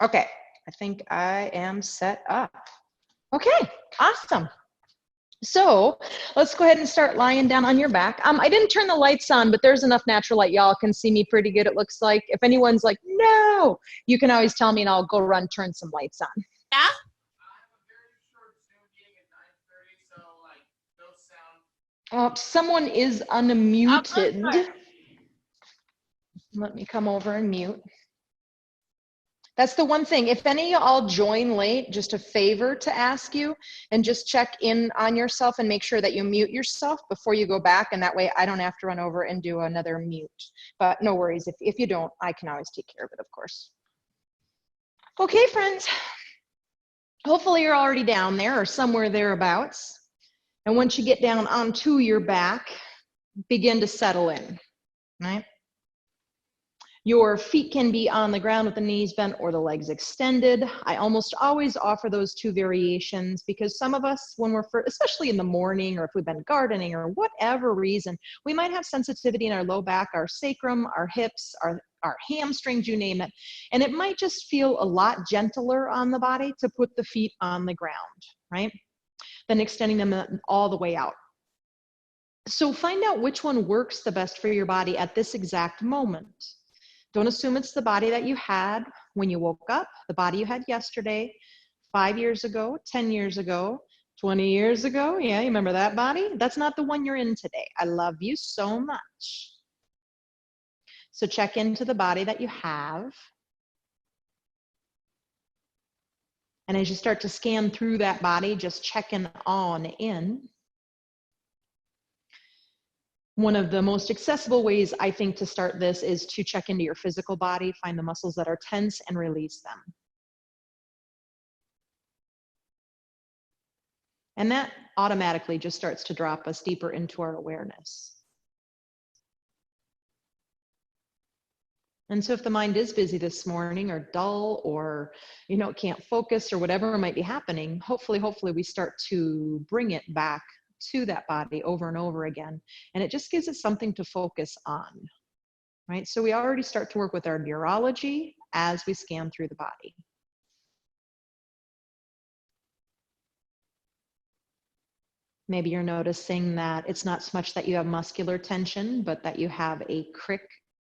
Okay, I think I am set up. Okay, awesome. So let's go ahead and start lying down on your back. I didn't turn the lights on, but there's enough natural light. Y'all can see me pretty good, it looks like. If anyone's like, no, you can always tell me and I'll go run, turn some lights on. Yeah? I have a very short Zoom meeting at 9:30, so like no sound. Someone is unmuted. Let me come over and mute. That's the one thing. If any of y'all join late, just a favor to ask you, and just check in on yourself and make sure that you mute yourself before you go back, and that way I don't have to run over and do another mute. But no worries, if you don't, I can always take care of it, of course. Okay, friends. Hopefully you're already down there or somewhere thereabouts. And once you get down onto your back, begin to settle in, right? Your feet can be on the ground with the knees bent or the legs extended. I almost always offer those two variations because some of us, when we're, especially in the morning or if we've been gardening or whatever reason, we might have sensitivity in our low back, our sacrum, our hips, our hamstrings, you name it. And it might just feel a lot gentler on the body to put the feet on the ground, right? Than extending them all the way out. So find out which one works the best for your body at this exact moment. Don't assume it's the body that you had when you woke up, the body you had yesterday, 5 years ago, 10 years ago, 20 years ago. Yeah, you remember that body? That's not the one you're in today. I love you so much. So check into the body that you have. And as you start to scan through that body, just checking on in. One of the most accessible ways, I think, to start this is to check into your physical body, find the muscles that are tense and release them. And that automatically just starts to drop us deeper into our awareness. And so if the mind is busy this morning or dull or, can't focus or whatever might be happening, hopefully we start to bring it back to that body over and over again. And it just gives it something to focus on, right? So we already start to work with our neurology as we scan through the body. Maybe you're noticing that it's not so much that you have muscular tension, but that you have a crick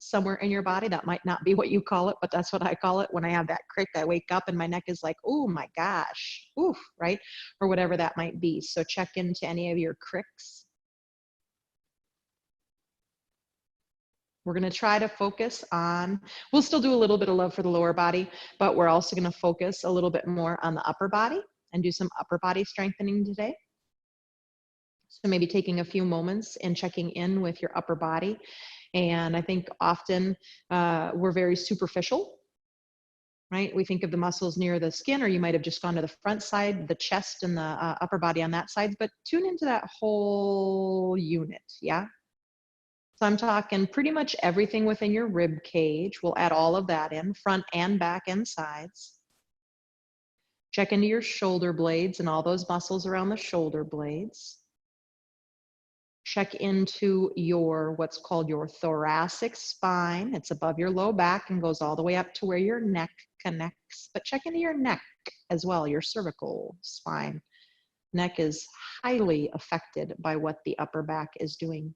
somewhere in your body. That might not be what you call it, but that's what I call it. When I have that crick, I wake up and my neck is like, oh my gosh, oof, right? Or whatever that might be. So check into any of your cricks. We're going to try to focus on, we'll still do a little bit of love for the lower body, but we're also going to focus a little bit more on the upper body and do some upper body strengthening today. So maybe taking a few moments and checking in with your upper body. And I think often we're very superficial, right? We think of the muscles near the skin, or you might have just gone to the front side, the chest and the upper body on that side, but tune into that whole unit, yeah? So I'm talking pretty much everything within your rib cage. We'll add all of that in, front and back and sides. Check into your shoulder blades and all those muscles around the shoulder blades. Check into your, what's called your thoracic spine. It's above your low back and goes all the way up to where your neck connects. But check into your neck as well, your cervical spine. Neck is highly affected by what the upper back is doing.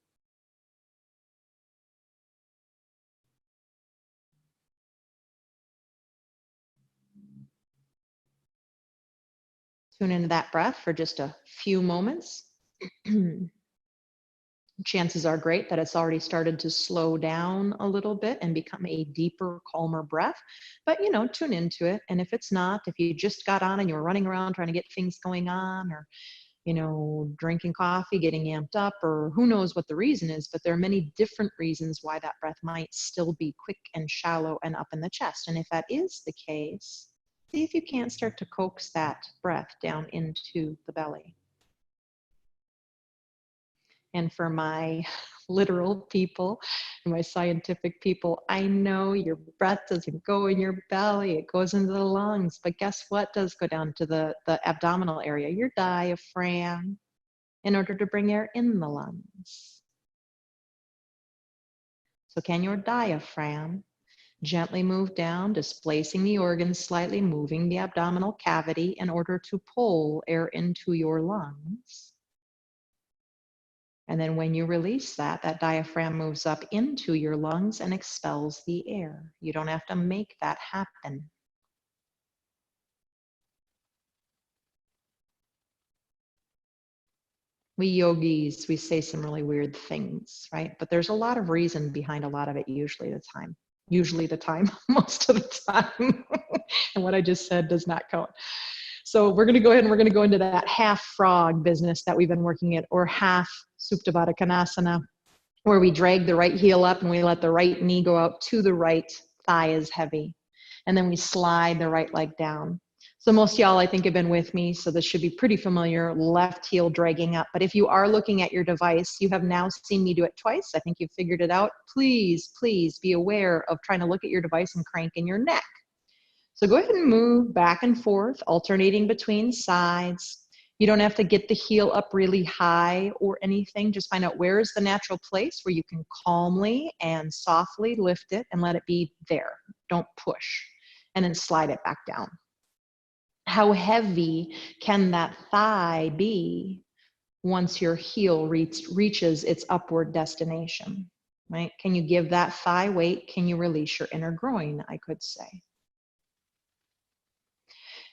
Tune into that breath for just a few moments. Chances are great that it's already started to slow down a little bit and become a deeper, calmer breath. But, tune into it. And if it's not, if you just got on and you're running around trying to get things going on, or, drinking coffee, getting amped up, or who knows what the reason is, but there are many different reasons why that breath might still be quick and shallow and up in the chest. And if that is the case, see if you can't start to coax that breath down into the belly. And for my literal people and my scientific people, I know your breath doesn't go in your belly, it goes into the lungs. But guess what does go down to the abdominal area? Your diaphragm, in order to bring air in the lungs. So can your diaphragm Gently move down, displacing the organs slightly, moving the abdominal cavity in order to pull air into your lungs. And then when you release that, that diaphragm moves up into your lungs and expels the air. You don't have to make that happen. We yogis, we say some really weird things, right? But there's a lot of reason behind a lot of it, usually the time, most of the time. And what I just said does not count. So we're gonna go ahead and we're gonna go into that half frog business that we've been working at, or half Supta Baddha Konasana, where we drag the right heel up and we let the right knee go out to the right thigh is heavy. And then we slide the right leg down. So most of y'all, I think, have been with me, so this should be pretty familiar, left heel dragging up. But if you are looking at your device, you have now seen me do it twice. I think you've figured it out. Please, please be aware of trying to look at your device and cranking your neck. So go ahead and move back and forth, alternating between sides. You don't have to get the heel up really high or anything. Just find out where is the natural place where you can calmly and softly lift it and let it be there. Don't push. And then slide it back down. How heavy can that thigh be once your heel reaches its upward destination, right? Can you give that thigh weight? Can you release your inner groin, I could say.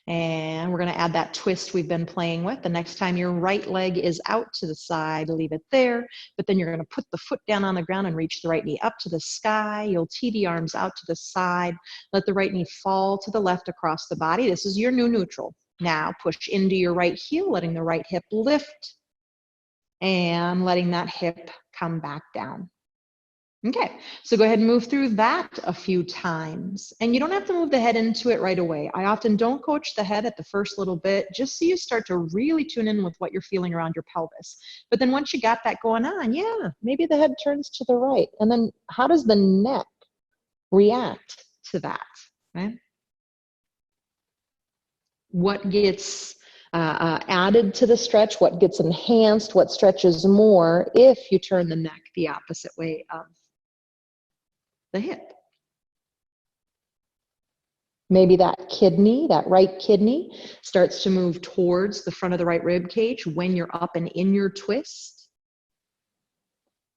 And we're going to add that twist we've been playing with. The next time your right leg is out to the side, leave it there. But then you're going to put the foot down on the ground and reach the right knee up to the sky. You'll tee the arms out to the side. Let the right knee fall to the left across the body. This is your new neutral. Now push into your right heel, letting the right hip lift and letting that hip come back down. Okay, so go ahead and move through that a few times. And you don't have to move the head into it right away. I often don't coach the head at the first little bit, just so you start to really tune in with what you're feeling around your pelvis. But then once you got that going on, yeah, maybe the head turns to the right. And then how does the neck react to that, right? What gets added to the stretch, what gets enhanced, what stretches more if you turn the neck the opposite way of the hip. Maybe that kidney, that right kidney, starts to move towards the front of the right rib cage when you're up and in your twist.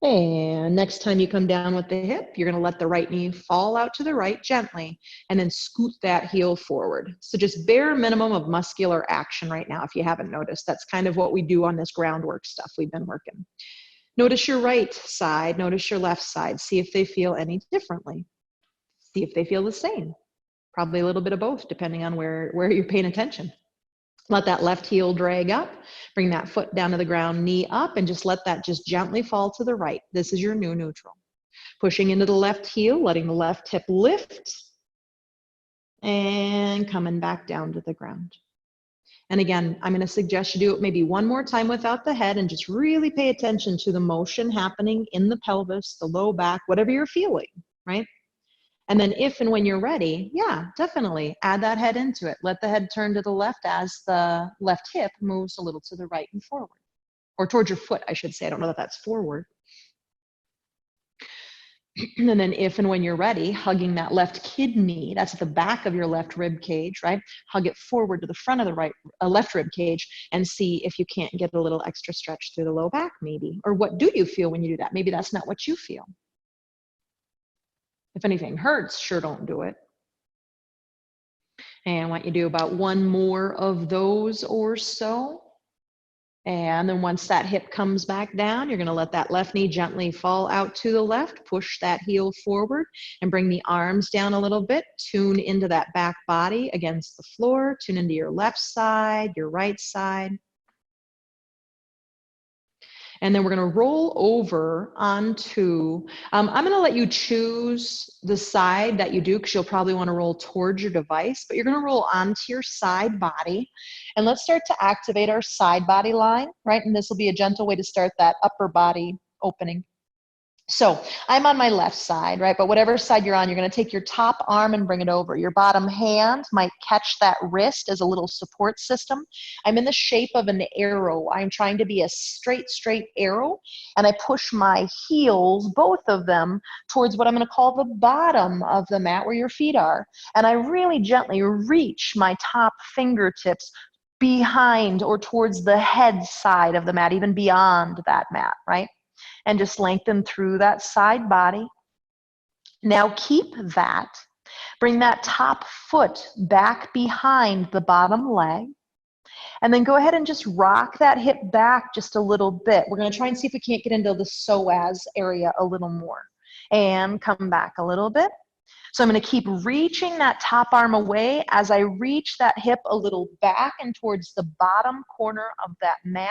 And next time you come down with the hip, you're going to let the right knee fall out to the right gently and then scoot that heel forward. So just bare minimum of muscular action right now, if you haven't noticed. That's kind of what we do on this groundwork stuff we've been working. Notice your right side, notice your left side. See if they feel any differently. See if they feel the same. Probably a little bit of both, depending on where you're paying attention. Let that left heel drag up. Bring that foot down to the ground, knee up, and just let that just gently fall to the right. This is your new neutral. Pushing into the left heel, letting the left hip lift, and coming back down to the ground. And again, I'm going to suggest you do it maybe one more time without the head and just really pay attention to the motion happening in the pelvis, the low back, whatever you're feeling, right? And then if and when you're ready, yeah, definitely add that head into it. Let the head turn to the left as the left hip moves a little to the right and forward. Or towards your foot, I should say. I don't know that that's forward. And then if and when you're ready, hugging that left kidney, that's at the back of your left rib cage, right? Hug it forward to the front of the left rib cage and see if you can't get a little extra stretch through the low back maybe. Or what do you feel when you do that? Maybe that's not what you feel. If anything hurts, sure don't do it. And I want you to do about one more of those or so. And then once that hip comes back down, you're going to let that left knee gently fall out to the left, push that heel forward and bring the arms down a little bit. Tune into that back body against the floor. Tune into your left side, your right side. And then we're going to roll over onto, I'm going to let you choose the side that you do because you'll probably want to roll towards your device, but you're going to roll onto your side body. And let's start to activate our side body line, right? And this will be a gentle way to start that upper body opening. So I'm on my left side, right? But whatever side you're on, you're going to take your top arm and bring it over. Your bottom hand might catch that wrist as a little support system. I'm in the shape of an arrow. I'm trying to be a straight arrow. And I push my heels, both of them, towards what I'm going to call the bottom of the mat where your feet are. And I really gently reach my top fingertips behind or towards the head side of the mat, even beyond that mat, right? And just lengthen through that side body. Now keep that. Bring that top foot back behind the bottom leg. And then go ahead and just rock that hip back just a little bit. We're going to try and see if we can't get into the psoas area a little more. And come back a little bit. So I'm going to keep reaching that top arm away as I reach that hip a little back and towards the bottom corner of that mat.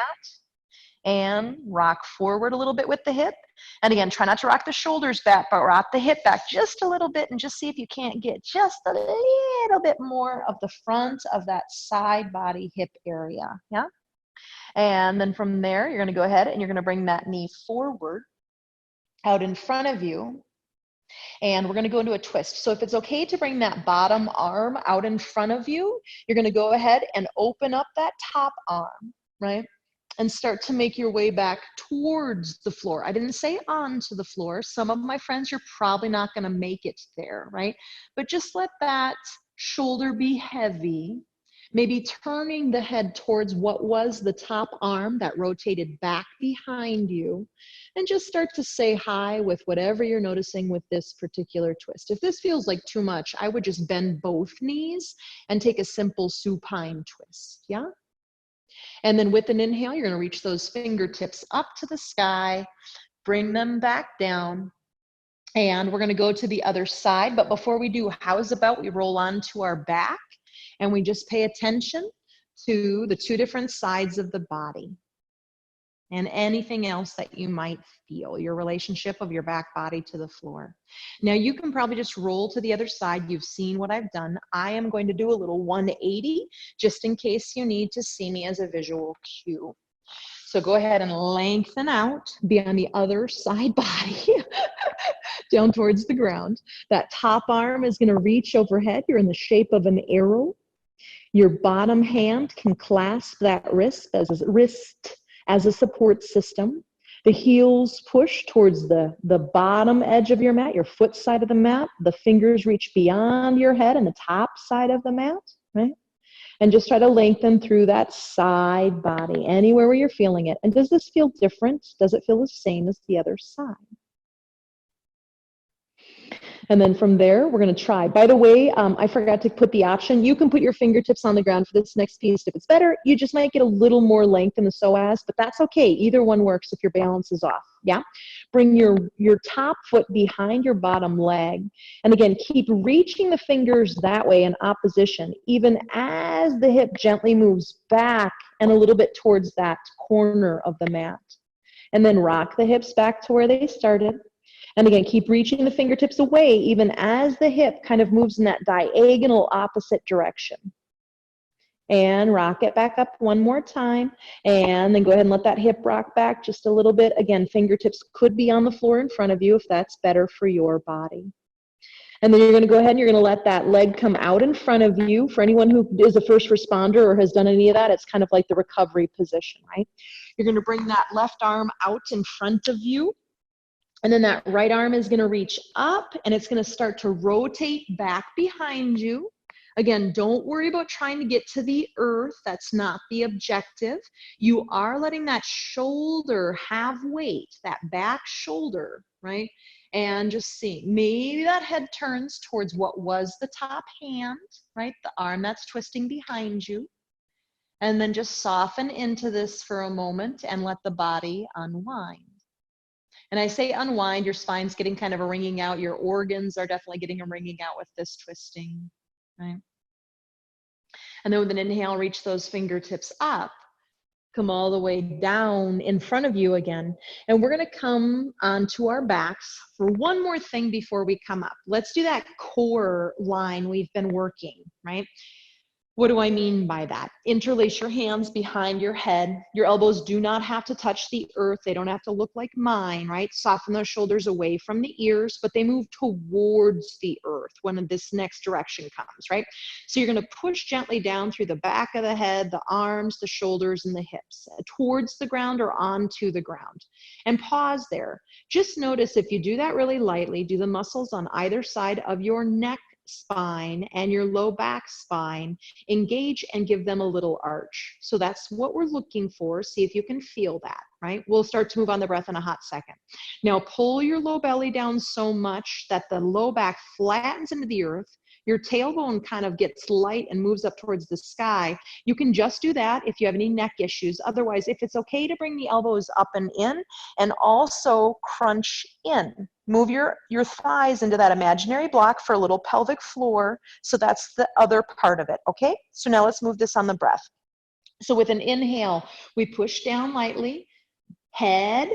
And rock forward a little bit with the hip. And again, try not to rock the shoulders back, but rock the hip back just a little bit and just see if you can't get just a little bit more of the front of that side body hip area, yeah? And then from there, you're gonna go ahead and you're gonna bring that knee forward, out in front of you, and we're gonna go into a twist. So if it's okay to bring that bottom arm out in front of you, you're gonna go ahead and open up that top arm, right? And start to make your way back towards the floor. I didn't say onto the floor. Some of my friends, you're probably not gonna make it there, right? But just let that shoulder be heavy, maybe turning the head towards what was the top arm that rotated back behind you, and just start to say hi with whatever you're noticing with this particular twist. If this feels like too much, I would just bend both knees and take a simple supine twist, yeah? And then with an inhale, you're going to reach those fingertips up to the sky, bring them back down, and we're going to go to the other side. But before we do, how's about we roll onto our back and we just pay attention to the two different sides of the body and anything else that you might feel, your relationship of your back body to the floor. Now you can probably just roll to the other side. You've seen what I've done. I am going to do a little 180 just in case you need to see me as a visual cue. So go ahead and lengthen out, be on the other side body, down towards the ground. That top arm is going to reach overhead. You're in the shape of an arrow. Your bottom hand can clasp that wrist as a support system. The heels push towards the bottom edge of your mat, your foot side of the mat. The fingers reach beyond your head and the top side of the mat, right? And just try to lengthen through that side body, anywhere where you're feeling it. And does this feel different? Does it feel the same as the other side? And then from there, we're going to try. By the way, I forgot to put the option. You can put your fingertips on the ground for this next piece. If it's better, you just might get a little more length in the psoas, but that's okay. Either one works if your balance is off, yeah? Bring your top foot behind your bottom leg. And again, keep reaching the fingers that way in opposition, even as the hip gently moves back and a little bit towards that corner of the mat. And then rock the hips back to where they started. And again, keep reaching the fingertips away even as the hip kind of moves in that diagonal opposite direction. And rock it back up one more time. And then go ahead and let that hip rock back just a little bit. Again, fingertips could be on the floor in front of you if that's better for your body. And then you're going to go ahead and you're going to let that leg come out in front of you. For anyone who is a first responder or has done any of that, it's kind of like the recovery position, right? You're going to bring that left arm out in front of you. And then that right arm is going to reach up and it's going to start to rotate back behind you. Again, don't worry about trying to get to the earth. That's not the objective. You are letting that shoulder have weight, that back shoulder, right? And just see, maybe that head turns towards what was the top hand, right? The arm that's twisting behind you. And then just soften into this for a moment and let the body unwind. And I say unwind, your spine's getting kind of a ringing out. Your organs are definitely getting a ringing out with this twisting, right? And then with an inhale, reach those fingertips up. Come all the way down in front of you again. And we're going to come onto our backs for one more thing before we come up. Let's do that core line we've been working, right? What do I mean by that? Interlace your hands behind your head. Your elbows do not have to touch the earth. They don't have to look like mine, right? Soften those shoulders away from the ears, but they move towards the earth when this next direction comes, right? So you're going to push gently down through the back of the head, the arms, the shoulders, and the hips, towards the ground or onto the ground. And pause there. Just notice if you do that really lightly, do the muscles on either side of your neck spine and your low back spine engage and give them a little arch. So that's what we're looking for. See if you can feel that, right? We'll start to move on the breath in a hot second. Now pull your low belly down so much that the low back flattens into the earth. Your tailbone kind of gets light and moves up towards the sky. You can just do that if you have any neck issues. Otherwise, if it's okay to bring the elbows up and in, and also crunch in. Move your thighs into that imaginary block for a little pelvic floor. So that's the other part of it, okay? So now let's move this on the breath. So with an inhale, we push down lightly, head,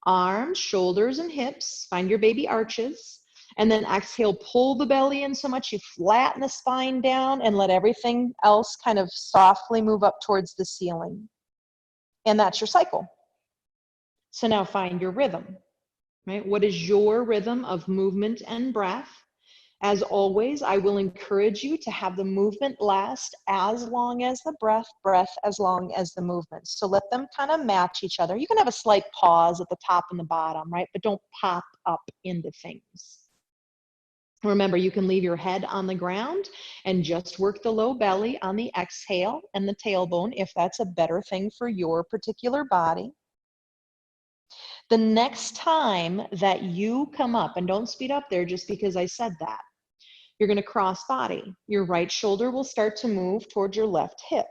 arms, shoulders, and hips. Find your baby arches. And then exhale, pull the belly in so much you flatten the spine down and let everything else kind of softly move up towards the ceiling. And that's your cycle. So now find your rhythm. Right? What is your rhythm of movement and breath? As always, I will encourage you to have the movement last as long as the breath, breath as long as the movement. So let them kind of match each other. You can have a slight pause at the top and the bottom, right? But don't pop up into things. Remember, you can leave your head on the ground and just work the low belly on the exhale and the tailbone if that's a better thing for your particular body. The next time that you come up, and don't speed up there just because I said that, you're going to cross body. Your right shoulder will start to move towards your left hip.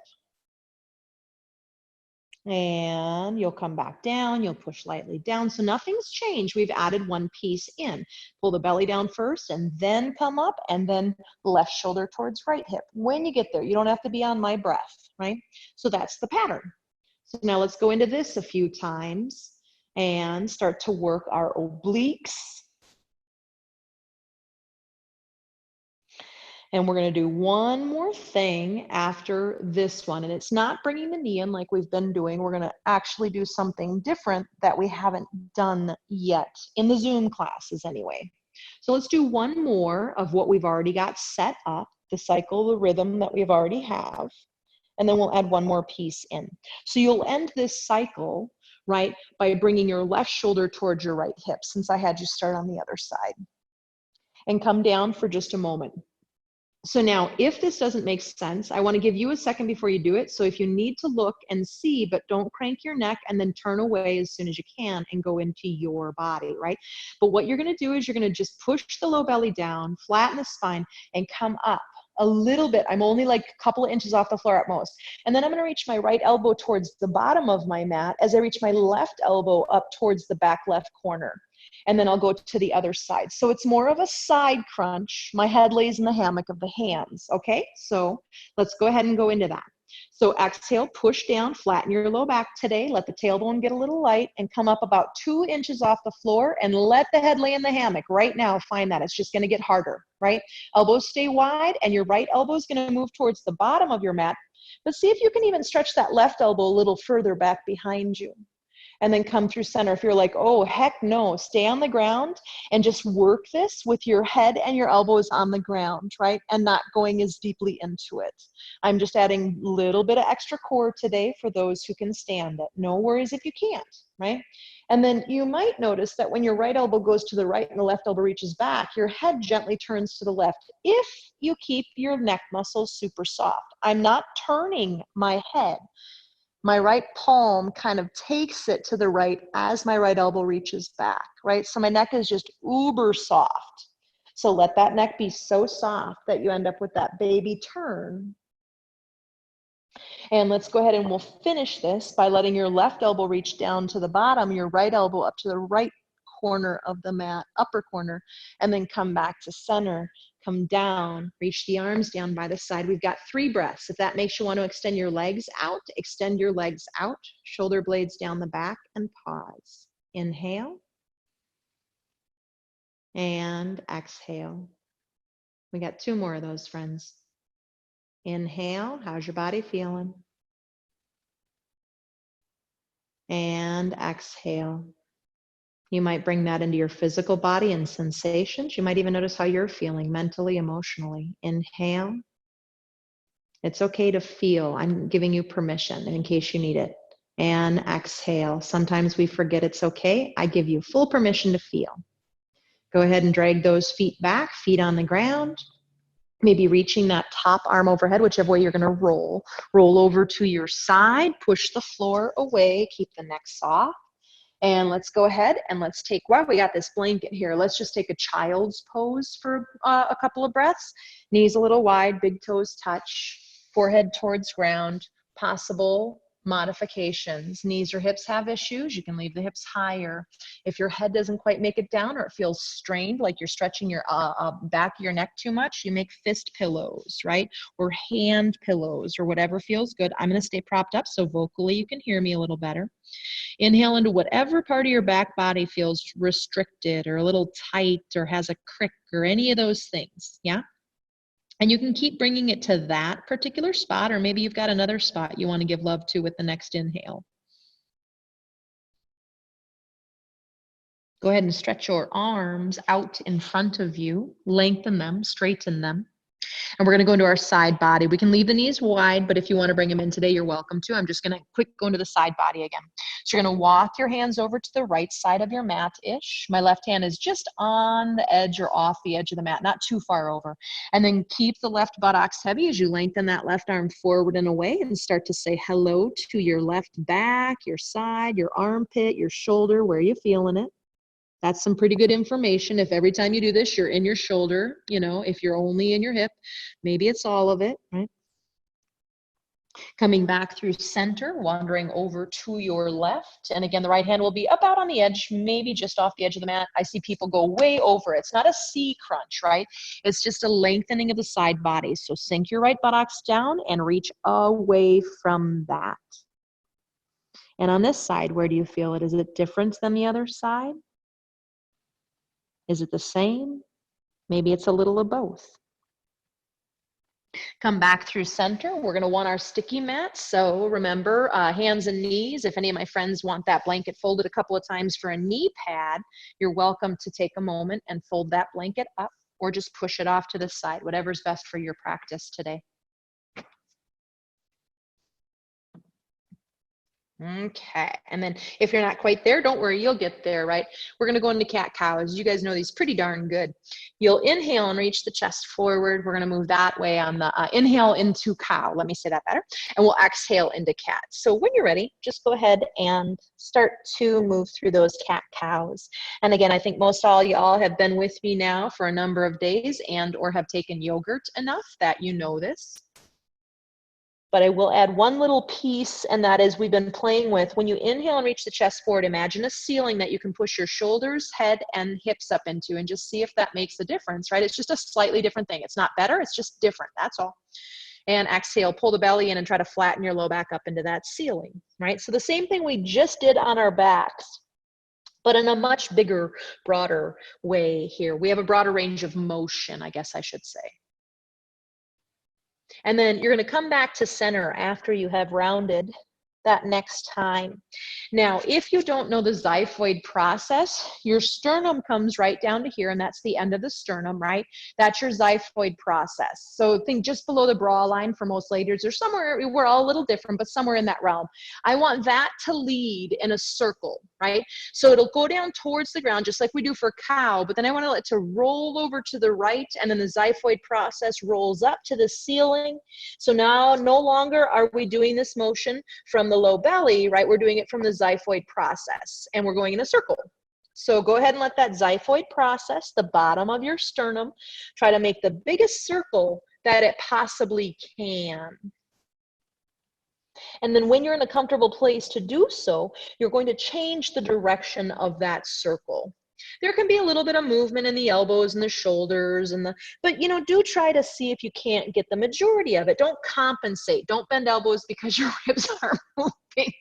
And you'll come back down, you'll push lightly down. So nothing's changed. We've added one piece in. Pull the belly down first and then come up, and then left shoulder towards right hip. When you get there, you don't have to be on my breath, right? So that's the pattern. So now let's go into this a few times and start to work our obliques. And we're going to do one more thing after this one. And it's not bringing the knee in like we've been doing. We're going to actually do something different that we haven't done yet in the Zoom classes anyway. So let's do one more of what we've already got set up, the cycle, the rhythm that we've already have. And then we'll add one more piece in. So you'll end this cycle, right, by bringing your left shoulder towards your right hip, since I had you start on the other side. And come down for just a moment. So now, if this doesn't make sense, I want to give you a second before you do it. So if you need to look and see, but don't crank your neck and then turn away as soon as you can and go into your body, right? But what you're going to do is you're going to just push the low belly down, flatten the spine, and come up a little bit. I'm only like a couple of inches off the floor at most. And then I'm going to reach my right elbow towards the bottom of my mat as I reach my left elbow up towards the back left corner. And then I'll go to the other side. So it's more of a side crunch. My head lays in the hammock of the hands, okay? So let's go ahead and go into that. So exhale, push down, flatten your low back today. Let the tailbone get a little light and come up about 2 inches off the floor and let the head lay in the hammock. Right now, find that. It's just going to get harder, right? Elbows stay wide and your right elbow is going to move towards the bottom of your mat. But see if you can even stretch that left elbow a little further back behind you. And then come through center. If you're like, oh, heck no, stay on the ground and just work this with your head and your elbows on the ground, right? And not going as deeply into it. I'm just adding a little bit of extra core today for those who can stand it. No worries if you can't, right? And then you might notice that when your right elbow goes to the right and the left elbow reaches back, your head gently turns to the left if you keep your neck muscles super soft. I'm not turning my head. My right palm kind of takes it to the right as my right elbow reaches back, right? So my neck is just uber soft. So let that neck be so soft that you end up with that baby turn. And let's go ahead and we'll finish this by letting your left elbow reach down to the bottom, your right elbow up to the right corner of the mat, upper corner, and then come back to center. Come down, reach the arms down by the side. We've got 3 breaths. If that makes you want to extend your legs out, extend your legs out, shoulder blades down the back, and pause. Inhale and exhale. We got 2 more of those, friends. Inhale, how's your body feeling? And exhale. You might bring that into your physical body and sensations. You might even notice how you're feeling mentally, emotionally. Inhale. It's okay to feel. I'm giving you permission in case you need it. And exhale. Sometimes we forget it's okay. I give you full permission to feel. Go ahead and drag those feet back, feet on the ground. Maybe reaching that top arm overhead, whichever way you're going to roll. Roll over to your side, push the floor away, keep the neck soft. And let's go ahead and let's take, wow, we got this blanket here. Let's just take a child's pose for a couple of breaths. Knees a little wide, big toes touch, forehead towards ground. Possible modifications. Knees or hips have issues, you can leave the hips higher. If your head doesn't quite make it down or it feels strained, like you're stretching your back of your neck too much, you make fist pillows, right? Or hand pillows or whatever feels good. I'm going to stay propped up so vocally you can hear me a little better. Inhale into whatever part of your back body feels restricted or a little tight or has a crick or any of those things, yeah? And you can keep bringing it to that particular spot, or maybe you've got another spot you want to give love to with the next inhale. Go ahead and stretch your arms out in front of you, lengthen them, straighten them. And we're going to go into our side body. We can leave the knees wide, but if you want to bring them in today, you're welcome to. I'm just going to quick go into the side body again. So you're going to walk your hands over to the right side of your mat-ish. My left hand is just on the edge or off the edge of the mat, not too far over. And then keep the left buttocks heavy as you lengthen that left arm forward and away and start to say hello to your left back, your side, your armpit, your shoulder. Where are you feeling it? That's some pretty good information. If every time you do this, you're in your shoulder, you know, if you're only in your hip, maybe it's all of it, right? Coming back through center, wandering over to your left. And again, the right hand will be about on the edge, maybe just off the edge of the mat. I see people go way over. It's not a C crunch, right? It's just a lengthening of the side body. So sink your right buttocks down and reach away from that. And on this side, where do you feel it? Is it different than the other side? Is it the same? Maybe it's a little of both. Come back through center. We're going to want our sticky mat. So remember, hands and knees. If any of my friends want that blanket folded a couple of times for a knee pad, you're welcome to take a moment and fold that blanket up or just push it off to the side, whatever's best for your practice today. Okay, and then if you're not quite there, don't worry, you'll get there, right? We're gonna go into cat-cows. You guys know these pretty darn good. You'll inhale and reach the chest forward. We're gonna move that way on the inhale into cow. Let me say that better. And we'll exhale into cat. So when you're ready, just go ahead and start to move through those cat-cows. And again, I think most all y'all have been with me now for a number of days and or have taken yogurt enough that you know this. But I will add one little piece, and that is we've been playing with, when you inhale and reach the chest forward, imagine a ceiling that you can push your shoulders, head, and hips up into, and just see if that makes a difference, right? It's just a slightly different thing. It's not better, it's just different, that's all. And exhale, pull the belly in and try to flatten your low back up into that ceiling, right? So the same thing we just did on our backs, but in a much bigger, broader way here. We have a broader range of motion, I guess I should say. And then you're going to come back to center after you have rounded that next time. Now, if you don't know the xiphoid process, your sternum comes right down to here, and that's the end of the sternum, right? That's your xiphoid process. So think just below the bra line for most ladies, or somewhere, we're all a little different, but somewhere in that realm. I want that to lead in a circle, right? So it'll go down towards the ground, just like we do for cow, but then I want it to roll over to the right, and then the xiphoid process rolls up to the ceiling. So now no longer are we doing this motion from the low belly, right? We're doing it from the xiphoid process, and we're going in a circle. So go ahead and let that xiphoid process, the bottom of your sternum, try to make the biggest circle that it possibly can. And then when you're in a comfortable place to do so, you're going to change the direction of that circle. There can be a little bit of movement in the elbows and the shoulders, but you know, do try to see if you can't get the majority of it. Don't compensate. Don't bend elbows because your ribs are moving.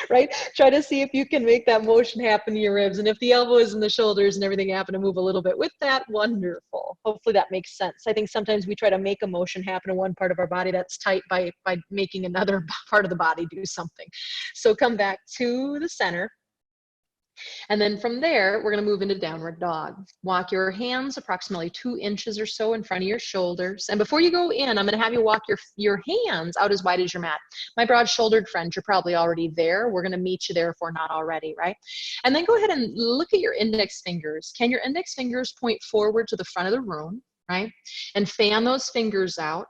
right? Try to see if you can make that motion happen in your ribs. And if the elbows and the shoulders and everything happen to move a little bit with that, wonderful. Hopefully that makes sense. I think sometimes we try to make a motion happen in one part of our body that's tight by making another part of the body do something. So come back to the center. And then from there, we're going to move into downward dog. Walk your hands approximately 2 inches or so in front of your shoulders. And before you go in, I'm going to have you walk your hands out as wide as your mat. My broad-shouldered friends, you're probably already there. We're going to meet you there if we're not already, right? And then go ahead and look at your index fingers. Can your index fingers point forward to the front of the room, right? And fan those fingers out.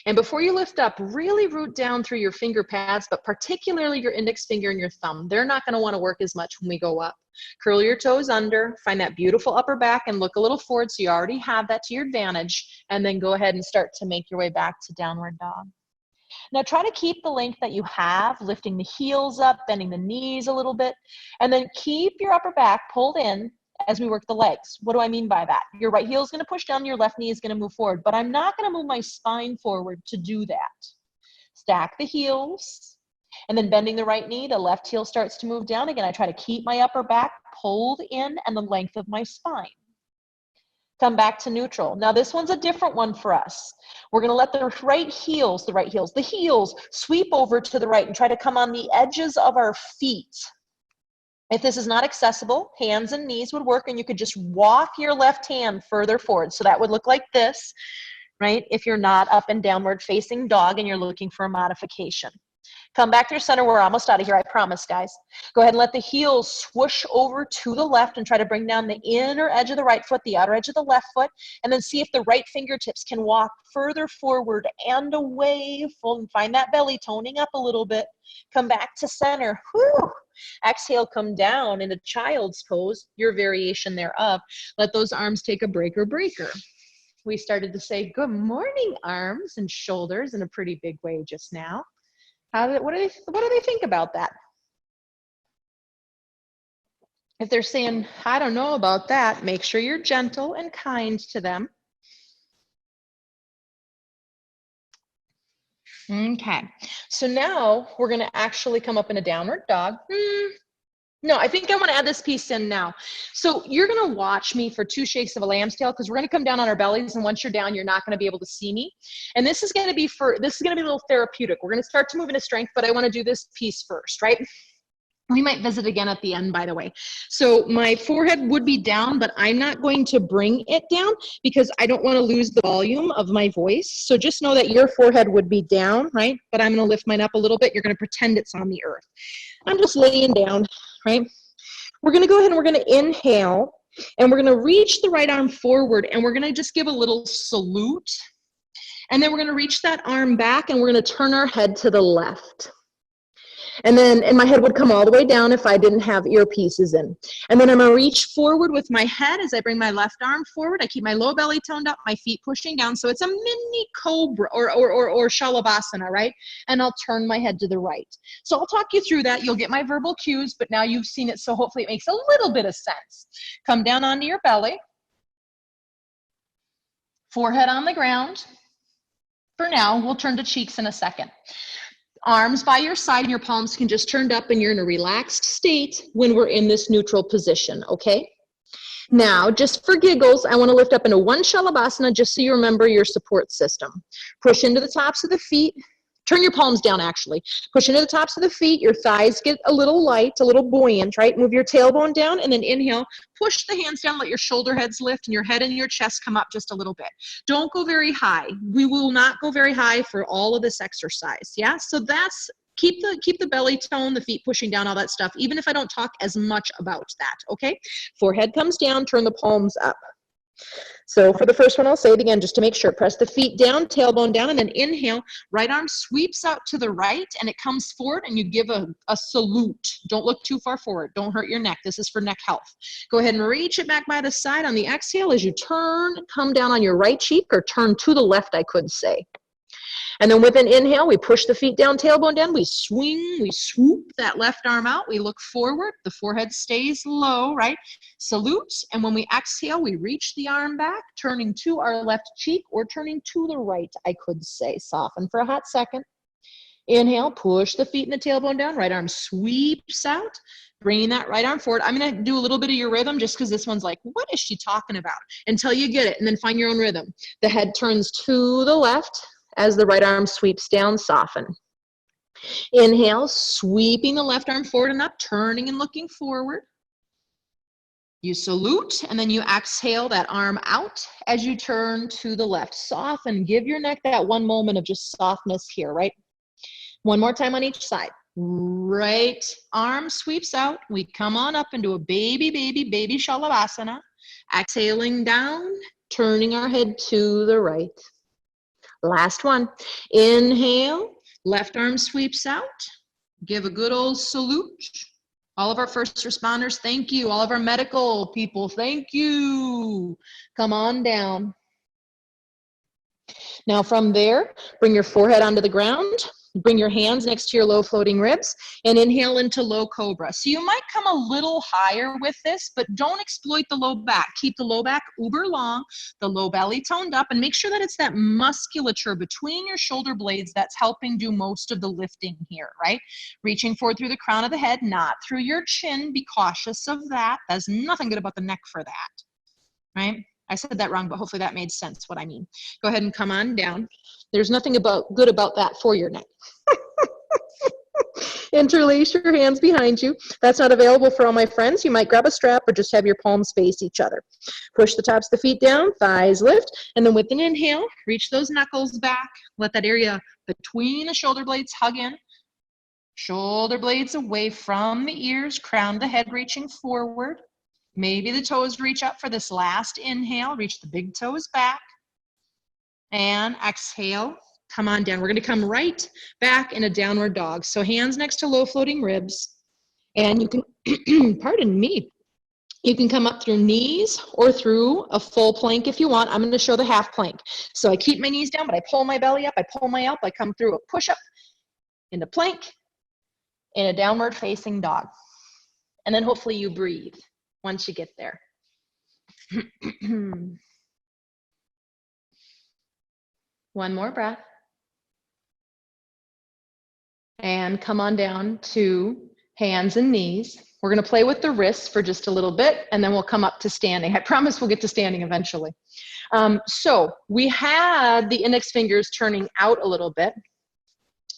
And before you lift up, really root down through your finger pads, but particularly your index finger and your thumb. They're not going to want to work as much when we go up. Curl your toes under, find that beautiful upper back and look a little forward so you already have that to your advantage. And then go ahead and start to make your way back to downward dog. Now try to keep the length that you have, lifting the heels up, bending the knees a little bit, and then keep your upper back pulled in as we work the legs. What do I mean by that? Your right heel is going to push down, your left knee is going to move forward, but I'm not going to move my spine forward to do that. Stack the heels, and then bending the right knee, the left heel starts to move down. Again, I try to keep my upper back pulled in and the length of my spine. Come back to neutral. Now this one's a different one for us. We're going to let the heels sweep over to the right and try to come on the edges of our feet. If this is not accessible, hands and knees would work, and you could just walk your left hand further forward. So that would look like this, right? If you're not up and downward facing dog and you're looking for a modification. Come back to your center. We're almost out of here, I promise, guys. Go ahead and let the heels swoosh over to the left and try to bring down the inner edge of the right foot, the outer edge of the left foot, and then see if the right fingertips can walk further forward and away. And find that belly toning up a little bit. Come back to center. Whew. Exhale, come down into child's pose, your variation thereof. Let those arms take a breaker. We started to say good morning, arms and shoulders, in a pretty big way just now. What do they think about that? If they're saying, I don't know about that, make sure you're gentle and kind to them. Okay, so now we're going to actually come up in a downward dog. No, I think I want to add this piece in now. So you're going to watch me for 2 shakes of a lamb's tail, because we're going to come down on our bellies, and once you're down, you're not going to be able to see me. And this is going to be a little therapeutic. We're going to start to move into strength, but I want to do this piece first, right? We might visit again at the end, by the way. So my forehead would be down, but I'm not going to bring it down because I don't want to lose the volume of my voice. So just know that your forehead would be down, right? But I'm going to lift mine up a little bit. You're going to pretend it's on the earth. I'm just laying down, right? We're going to go ahead and we're going to inhale, and we're going to reach the right arm forward, and we're going to just give a little salute. And then we're going to reach that arm back, and we're going to turn our head to the left. And my head would come all the way down if I didn't have earpieces in. And then I'm going to reach forward with my head as I bring my left arm forward. I keep my low belly toned up, my feet pushing down. So it's a mini cobra or shalabhasana, right? And I'll turn my head to the right. So I'll talk you through that. You'll get my verbal cues, but now you've seen it, so hopefully it makes a little bit of sense. Come down onto your belly. Forehead on the ground. For now, we'll turn to cheeks in a second. Arms by your side, and your palms can just turn up, and you're in a relaxed state when we're in this neutral position, okay? Now, just for giggles, I want to lift up into one shalabhasana just so you remember your support system. Push into the tops of the feet. Turn your palms down, actually. Push into the tops of the feet. Your thighs get a little light, a little buoyant, right? Move your tailbone down, and then inhale. Push the hands down. Let your shoulder heads lift, and your head and your chest come up just a little bit. Don't go very high. We will not go very high for all of this exercise, yeah? So that's, keep the belly tone, the feet pushing down, all that stuff, even if I don't talk as much about that, okay? Forehead comes down, turn the palms up. So for the first one, I'll say it again just to make sure. Press the feet down, tailbone down, and then inhale. Right arm sweeps out to the right, and it comes forward, and you give a salute. Don't look too far forward. Don't hurt your neck. This is for neck health. Go ahead and reach it back by the side on the exhale as you turn, come down on your right cheek, or turn to the left, I could say. And then with an inhale, we push the feet down, tailbone down, we swing, we swoop that left arm out, we look forward, the forehead stays low, right? Salute, and when we exhale, we reach the arm back, turning to our left cheek or turning to the right, I could say. Soften for a hot second. Inhale, push the feet and the tailbone down. Right arm sweeps out, bringing that right arm forward. I'm going to do a little bit of your rhythm just because this one's like, what is she talking about? Until you get it, and then find your own rhythm. The head turns to the left as the right arm sweeps down, soften. Inhale, sweeping the left arm forward and up, turning and looking forward. You salute, and then you exhale that arm out as you turn to the left. Soften, give your neck that one moment of just softness here, right? One more time on each side. Right arm sweeps out. We come on up into a baby Shalabhasana. Exhaling down, turning our head to the right. Last one. Inhale, left arm sweeps out. Give a good old salute. All of our first responders, thank you. All of our medical people, thank you. Come on down. Now from there, bring your forehead onto the ground. Bring your hands next to your low floating ribs and inhale into low cobra. So you might come a little higher with this, but don't exploit the low back. Keep the low back uber long, the low belly toned up, and make sure that it's that musculature between your shoulder blades that's helping do most of the lifting here, right? Reaching forward through the crown of the head, not through your chin. Be cautious of that. There's nothing good about the neck for that, right? I said that wrong, but hopefully that made sense what I mean. Go ahead and come on down. There's nothing good about that for your neck. Interlace your hands behind you. That's not available for all my friends. You might grab a strap or just have your palms face each other. Push the tops of the feet down, thighs lift, and then with an inhale, reach those knuckles back. Let that area between the shoulder blades hug in. Shoulder blades away from the ears, crown of the head reaching forward. Maybe the toes reach up for this last inhale. Reach the big toes back. And exhale. Come on down. We're going to come right back in a downward dog. So hands next to low floating ribs. And you can, pardon me, you can come up through knees or through a full plank if you want. I'm going to show the half plank. So I keep my knees down, but I pull my belly up. I pull my up. I come through a push up into plank in a downward facing dog. And then hopefully you breathe once you get there. One more breath. And come on down to hands and knees. We're going to play with the wrists for just a little bit, and then we'll come up to standing. I promise we'll get to standing eventually. So we had the index fingers turning out a little bit.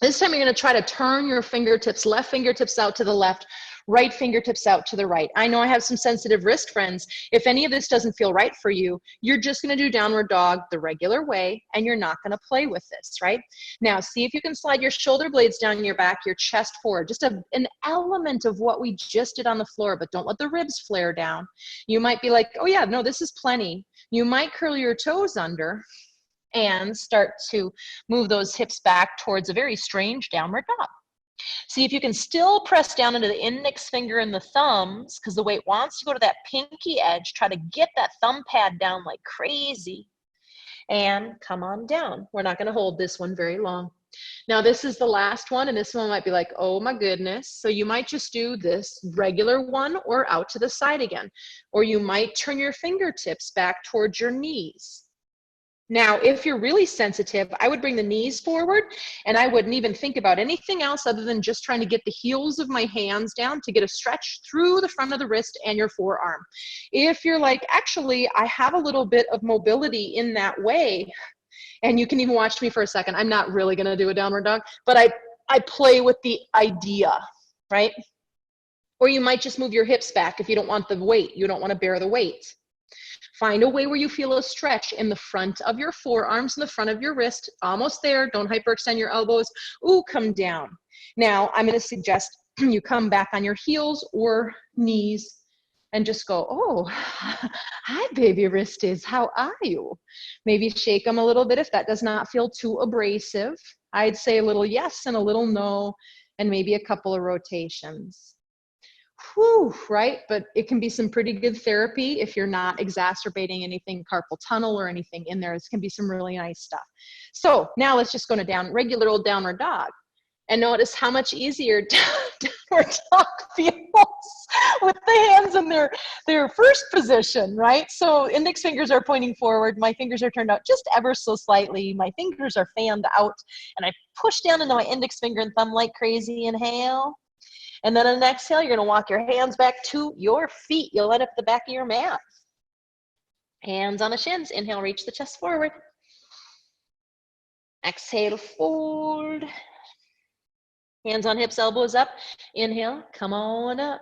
This time you're going to try to turn your fingertips, left fingertips out to the left, right fingertips out to the right. I know I have some sensitive wrist friends. If any of this doesn't feel right for you, you're just going to do downward dog the regular way, and you're not going to play with this, right? Now, see if you can slide your shoulder blades down your back, your chest forward, just an element of what we just did on the floor, but don't let the ribs flare down. You might be like, oh yeah, no, this is plenty. You might curl your toes under and start to move those hips back towards a very strange downward dog. See if you can still press down into the index finger and the thumbs, because the weight wants to go to that pinky edge. Try to get that thumb pad down like crazy. And come on down. We're not going to hold this one very long. Now this is the last one, and this one might be like, oh my goodness. So you might just do this regular one or out to the side again. Or you might turn your fingertips back towards your knees. Now, if you're really sensitive, I would bring the knees forward, and I wouldn't even think about anything else other than just trying to get the heels of my hands down to get a stretch through the front of the wrist and your forearm. If you're like, actually, I have a little bit of mobility in that way, and you can even watch me for a second. I'm not really going to do a downward dog, but I play with the idea, right? Or you might just move your hips back if you don't want the weight. You don't want to bear the weight. Find a way where you feel a stretch in the front of your forearms and the front of your wrist. Almost there. Don't hyperextend your elbows. Ooh, come down. Now, I'm going to suggest you come back on your heels or knees and just go, oh, hi, baby wristies. How are you? Maybe shake them a little bit if that does not feel too abrasive. I'd say a little yes and a little no, and maybe a couple of rotations. Whew, right? But it can be some pretty good therapy if you're not exacerbating anything carpal tunnel or anything in there. This can be some really nice stuff. So now let's just go to regular old downward dog, and notice how much easier or dog feels with the hands in their first position, right? So index fingers are pointing forward. My fingers are turned out just ever so slightly. My fingers are fanned out, and I push down into my index finger and thumb like crazy. Inhale. And then on an exhale, you're going to walk your hands back to your feet. You'll end up at the back of your mat. Hands on the shins. Inhale, reach the chest forward. Exhale, fold. Hands on hips, elbows up. Inhale, come on up.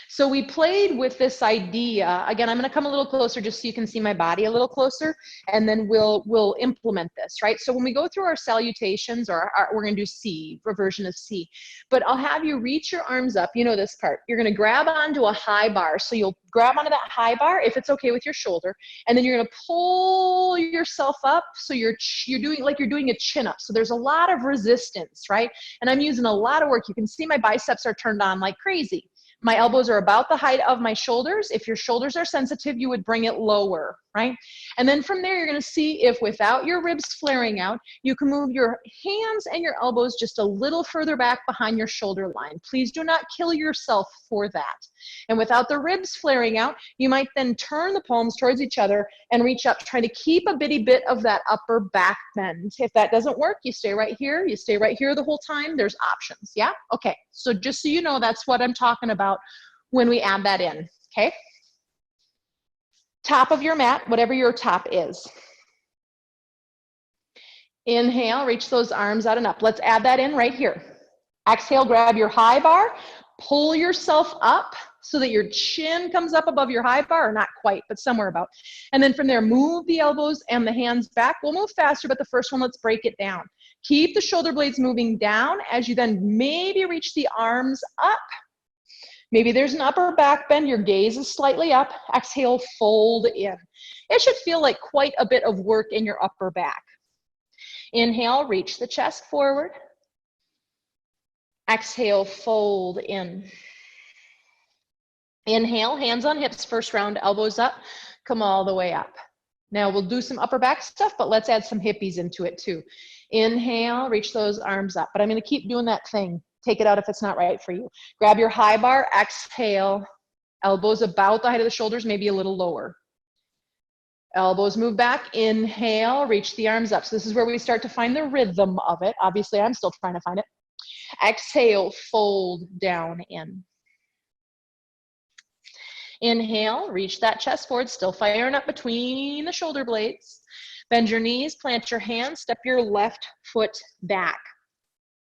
So we played with this idea. Again, I'm going to come a little closer just so you can see my body a little closer, and then we'll implement this, right? So when we go through our salutations, or we're going to do C, a version of C, but I'll have you reach your arms up. You know this part. You're going to grab onto a high bar. So you'll grab onto that high bar, if it's okay with your shoulder, and then you're going to pull yourself up. So you're doing like you're doing a chin up. So there's a lot of resistance, right? And I'm using a lot of work. You can see my biceps are turned on like crazy. My elbows are about the height of my shoulders. If your shoulders are sensitive, you would bring it lower, right? And then from there, you're going to see if without your ribs flaring out, you can move your hands and your elbows just a little further back behind your shoulder line. Please do not kill yourself for that. And without the ribs flaring out, you might then turn the palms towards each other and reach up, trying to keep a bitty bit of that upper back bend. If that doesn't work, you stay right here. You stay right here the whole time. There's options, yeah? Okay, so just so you know, that's what I'm talking about when we add that in, okay? Top of your mat, whatever your top is. Inhale, reach those arms out and up. Let's add that in right here. Exhale, grab your high bar, pull yourself up so that your chin comes up above your high bar, or not quite, but somewhere about. And then from there, move the elbows and the hands back. We'll move faster, but the first one, let's break it down. Keep the shoulder blades moving down as you then maybe reach the arms up. Maybe there's an upper back bend, your gaze is slightly up. Exhale, fold in. It should feel like quite a bit of work in your upper back. Inhale, reach the chest forward. Exhale, fold in. Inhale, hands on hips, first round, elbows up, come all the way up. Now we'll do some upper back stuff, but let's add some hippies into it too. Inhale, reach those arms up, but I'm gonna keep doing that thing. Take it out if it's not right for you. Grab your high bar, exhale, elbows about the height of the shoulders, maybe a little lower. Elbows move back, inhale, reach the arms up. So this is where we start to find the rhythm of it. Obviously, I'm still trying to find it. Exhale, fold down in. Inhale, reach that chest forward, still firing up between the shoulder blades. Bend your knees, plant your hands, step your left foot back.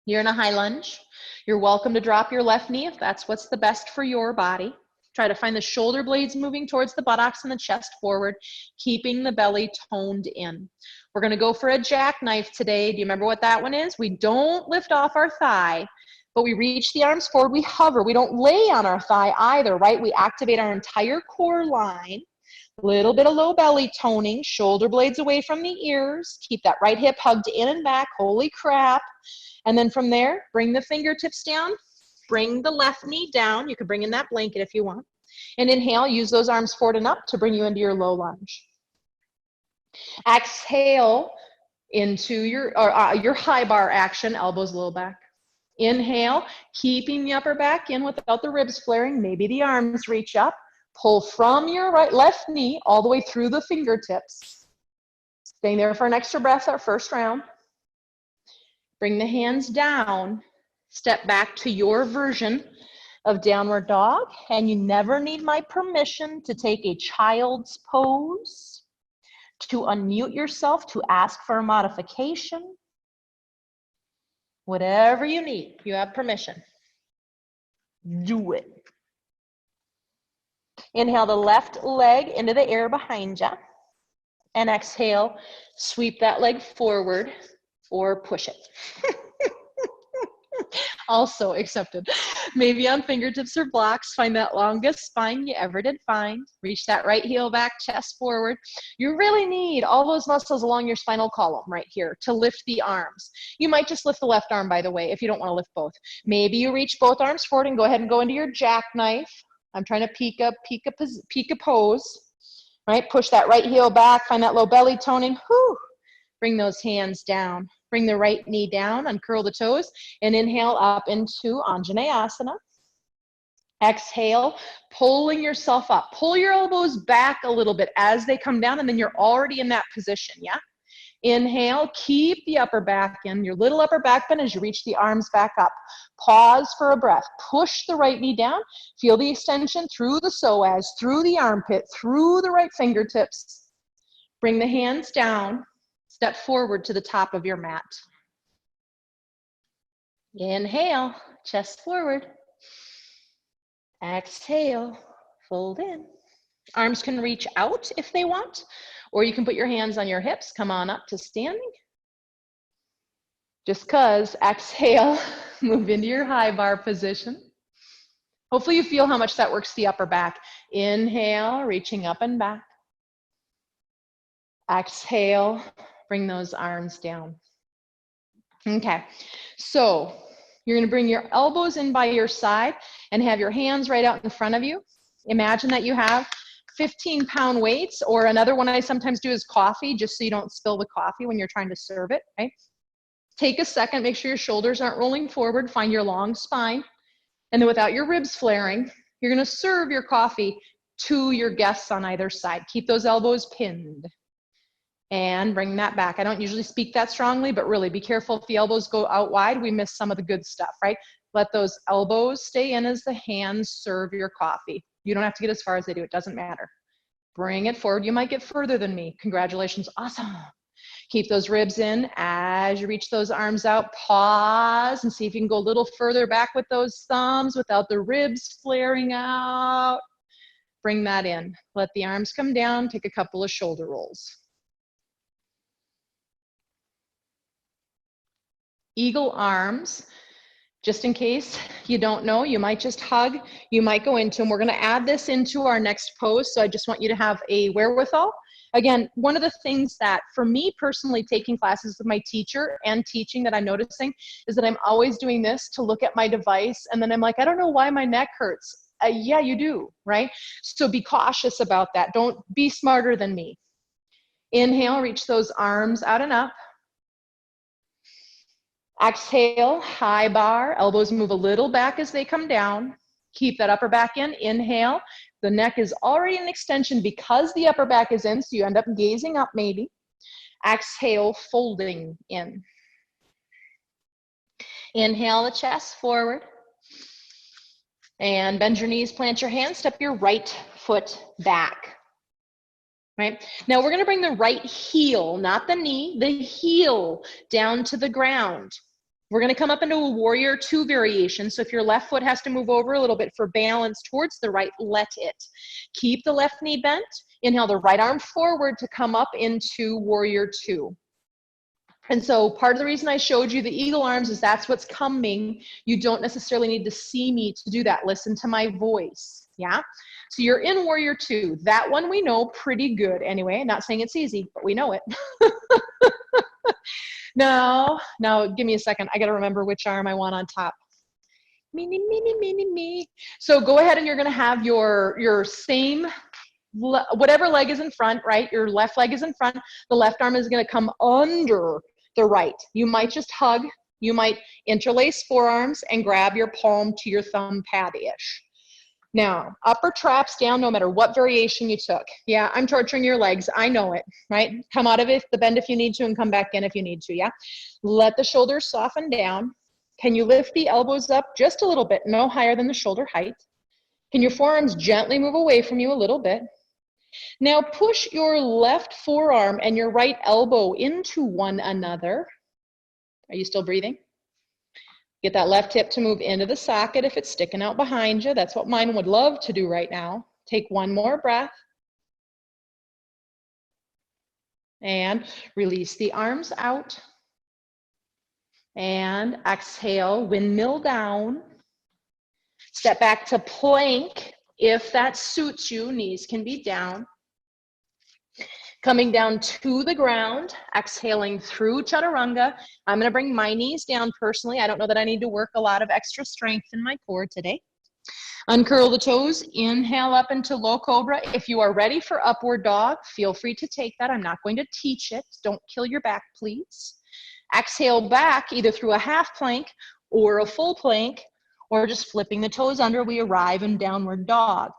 You're in a high lunge. You're welcome to drop your left knee if that's what's the best for your body. Try to find the shoulder blades moving towards the buttocks and the chest forward, keeping the belly toned in. We're going to go for a jackknife today. Do you remember what that one is? We don't lift off our thigh, but we reach the arms forward. We hover. We don't lay on our thigh either, right? We activate our entire core line. A little bit of low belly toning, shoulder blades away from the ears. Keep that right hip hugged in and back. Holy crap. And then from there, bring the fingertips down. Bring the left knee down. You can bring in that blanket if you want. And inhale, use those arms forward and up to bring you into your low lunge. Exhale into your high bar action, elbows low back. Inhale, keeping the upper back in without the ribs flaring. Maybe the arms reach up. Pull from your left knee all the way through the fingertips. Staying there for an extra breath, our first round. Bring the hands down. Step back to your version of downward dog. And you never need my permission to take a child's pose, to unmute yourself, to ask for a modification. Whatever you need, you have permission. Do it. Inhale the left leg into the air behind you. And exhale, sweep that leg forward or push it. Also accepted. Maybe on fingertips or blocks, find that longest spine you ever did find. Reach that right heel back, chest forward. You really need all those muscles along your spinal column right here to lift the arms. You might just lift the left arm, by the way, if you don't want to lift both. Maybe you reach both arms forward and go ahead and go into your jackknife. I'm trying to peek a pose, right? Push that right heel back, find that low belly toning. Whew. Bring those hands down. Bring the right knee down, uncurl the toes, and inhale up into Anjaneyasana. Exhale, pulling yourself up. Pull your elbows back a little bit as they come down, and then you're already in that position, yeah? Inhale, keep the upper back in, your little upper back bend as you reach the arms back up. Pause for a breath. Push the right knee down. Feel the extension through the psoas, through the armpit, through the right fingertips. Bring the hands down. Step forward to the top of your mat. Inhale, chest forward. Exhale, fold in. Arms can reach out if they want, or you can put your hands on your hips. Come on up to standing. Just cause, exhale, move into your high bar position. Hopefully you feel how much that works the upper back. Inhale, reaching up and back. Exhale, bring those arms down. Okay, so you're gonna bring your elbows in by your side and have your hands right out in front of you. Imagine that you have 15-pound weights, or another one I sometimes do is coffee, just so you don't spill the coffee when you're trying to serve it, right? Take a second, make sure your shoulders aren't rolling forward, find your long spine, and then without your ribs flaring, you're gonna serve your coffee to your guests on either side. Keep those elbows pinned. And bring that back. I don't usually speak that strongly, but really be careful if the elbows go out wide, we miss some of the good stuff, right? Let those elbows stay in as the hands serve your coffee. You don't have to get as far as they do, it doesn't matter. Bring it forward, you might get further than me. Congratulations, awesome. Keep those ribs in as you reach those arms out. Pause and see if you can go a little further back with those thumbs without the ribs flaring out. Bring that in. Let the arms come down, take a couple of shoulder rolls. Eagle arms, just in case you don't know, you might just hug, you might go into them. We're gonna add this into our next pose, so I just want you to have a wherewithal. Again, one of the things that, for me personally, taking classes with my teacher and teaching that I'm noticing is that I'm always doing this to look at my device, and then I'm like, I don't know why my neck hurts. Yeah, you do, right? So be cautious about that. Don't be smarter than me. Inhale, reach those arms out and up. Exhale, high bar, elbows move a little back as they come down. Keep that upper back in, inhale. The neck is already in extension because the upper back is in, so you end up gazing up maybe. Exhale, folding in. Inhale the chest forward. And bend your knees, plant your hands, step your right foot back. Right? Now we're gonna bring the right heel, not the knee, the heel down to the ground. We're gonna come up into a warrior two variation. So if your left foot has to move over a little bit for balance towards the right, let it. Keep the left knee bent. Inhale the right arm forward to come up into warrior two. And so part of the reason I showed you the eagle arms is that's what's coming. You don't necessarily need to see me to do that. Listen to my voice, yeah? So you're in warrior two. That one we know pretty good anyway. Not saying it's easy, but we know it. Now give me a second. I gotta remember which arm I want on top. Me. So go ahead and you're gonna have your same, whatever leg is in front, right? Your left leg is in front. The left arm is gonna come under the right. You might just hug. You might interlace forearms and grab your palm to your thumb pad-ish. Now, upper traps down no matter what variation you took. Yeah, I'm torturing your legs. I know it, right? Come out of it, the bend if you need to, and come back in if you need to, yeah? Let the shoulders soften down. Can you lift the elbows up just a little bit, no higher than the shoulder height? Can your forearms gently move away from you a little bit? Now push your left forearm and your right elbow into one another. Are you still breathing? Get that left hip to move into the socket if it's sticking out behind you. That's what mine would love to do right now. Take one more breath. And release the arms out. And exhale, windmill down. Step back to plank if that suits you. Knees can be down. Coming down to the ground, exhaling through chaturanga. I'm gonna bring my knees down personally. I don't know that I need to work a lot of extra strength in my core today. Uncurl the toes, inhale up into low cobra. If you are ready for upward dog, feel free to take that. I'm not going to teach it. Don't kill your back, please. Exhale back, either through a half plank or a full plank, or just flipping the toes under, we arrive in downward dog.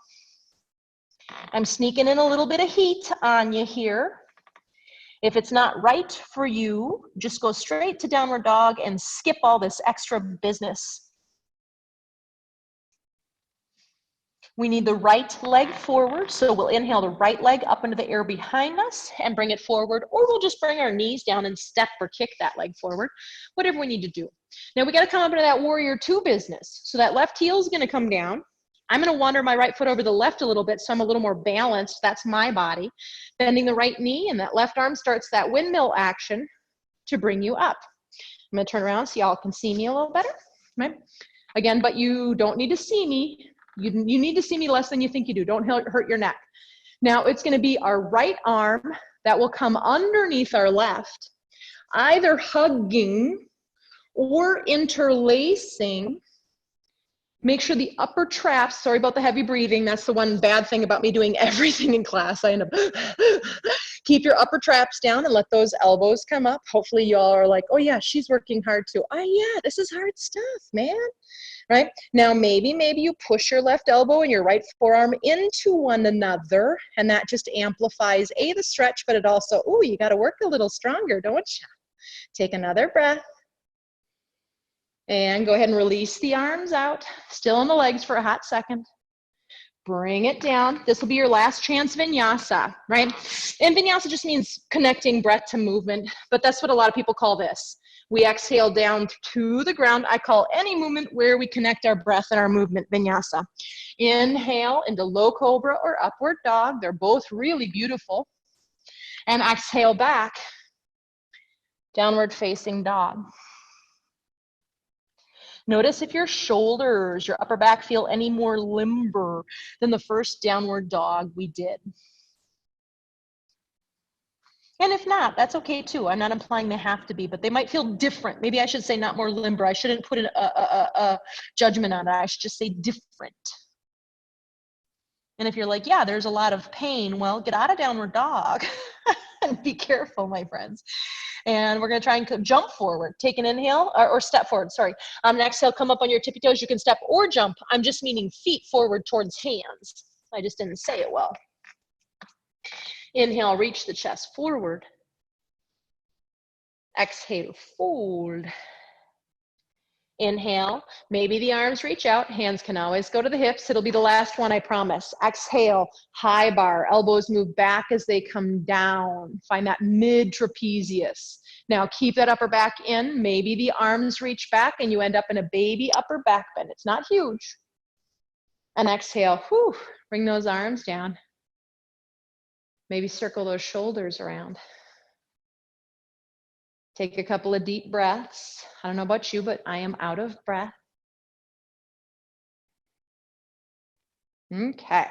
I'm sneaking in a little bit of heat on you here. If it's not right for you, just go straight to downward dog and skip all this extra business. We need the right leg forward, so we'll inhale the right leg up into the air behind us and bring it forward, or we'll just bring our knees down and step or kick that leg forward, whatever we need to do. Now we got to come up into that warrior two business. So that left heel is going to come down. I'm going to wander my right foot over the left a little bit so I'm a little more balanced. That's my body. Bending the right knee, and that left arm starts that windmill action to bring you up. I'm going to turn around so y'all can see me a little better. Right? Again, but you don't need to see me. You need to see me less than you think you do. Don't hurt your neck. Now it's going to be our right arm that will come underneath our left, either hugging or interlacing. Make sure the upper traps, sorry about the heavy breathing, that's the one bad thing about me doing everything in class. I end up, keep your upper traps down and let those elbows come up. Hopefully y'all are like, oh yeah, she's working hard too. Oh yeah, this is hard stuff, man. Right? Now maybe you push your left elbow and your right forearm into one another, and that just amplifies the stretch, but it also, ooh, you got to work a little stronger, don't you? Take another breath. And go ahead and release the arms out, still on the legs for a hot second. Bring it down. This will be your last chance vinyasa, right? And vinyasa just means connecting breath to movement, but that's what a lot of people call this. We exhale down to the ground. I call any movement where we connect our breath and our movement vinyasa. Inhale into low cobra or upward dog. They're both really beautiful. And exhale back, downward facing dog. Notice if your shoulders, your upper back feel any more limber than the first downward dog we did. And if not, that's okay too. I'm not implying they have to be, but they might feel different. Maybe I should say not more limber. I shouldn't put a judgment on it. I should just say different. And if you're like, yeah, there's a lot of pain, well, get out of downward dog and be careful, my friends. And we're going to try and jump forward. Take an inhale or step forward. Sorry. Exhale, come up on your tippy toes. You can step or jump. I'm just meaning feet forward towards hands. I just didn't say it well. Inhale, reach the chest forward. Exhale, fold. Inhale, maybe the arms reach out. Hands can always go to the hips. It'll be the last one, I promise. Exhale, high bar. Elbows move back as they come down. Find that mid trapezius. Now keep that upper back in. Maybe the arms reach back and you end up in a baby upper back bend. It's not huge. And exhale, whew, bring those arms down. Maybe circle those shoulders around. Take a couple of deep breaths. I don't know about you, but I am out of breath. Okay.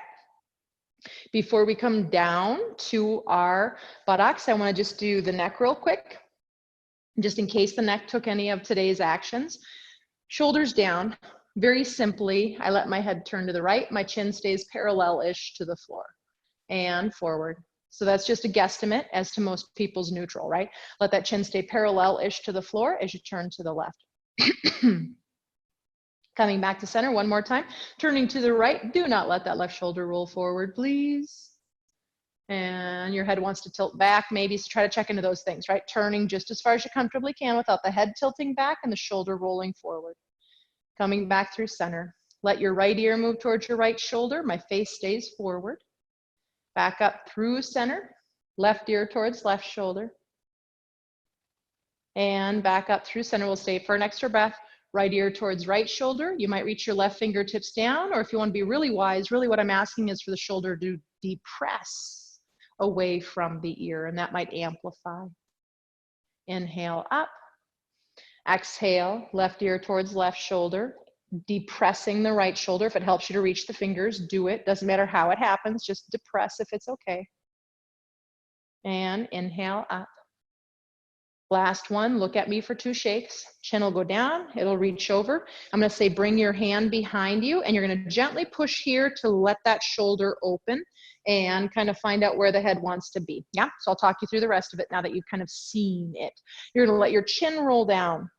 Before we come down to our buttocks, I want to just do the neck real quick, just in case the neck took any of today's actions. Shoulders down. Very simply, I let my head turn to the right. My chin stays parallel-ish to the floor and forward. So that's just a guesstimate as to most people's neutral, right? Let that chin stay parallel-ish to the floor as you turn to the left. Coming back to center one more time. Turning to the right. Do not let that left shoulder roll forward, please. And your head wants to tilt back. Maybe try to check into those things, right? Turning just as far as you comfortably can without the head tilting back and the shoulder rolling forward. Coming back through center. Let your right ear move towards your right shoulder. My face stays forward. Back up through center, left ear towards left shoulder. And back up through center. We'll stay for an extra breath. Right ear towards right shoulder. You might reach your left fingertips down, or if you want to be really wise, really what I'm asking is for the shoulder to depress away from the ear, and that might amplify. Inhale up. Exhale, left ear towards left shoulder. Depressing the right shoulder. If it helps you to reach the fingers, do it. Doesn't matter how it happens, just depress if it's okay. And inhale up. Last one, look at me for 2 shakes. Chin will go down, it'll reach over. I'm gonna say bring your hand behind you, and you're gonna gently push here to let that shoulder open and kind of find out where the head wants to be. Yeah, so I'll talk you through the rest of it now that you've kind of seen it. You're gonna let your chin roll down,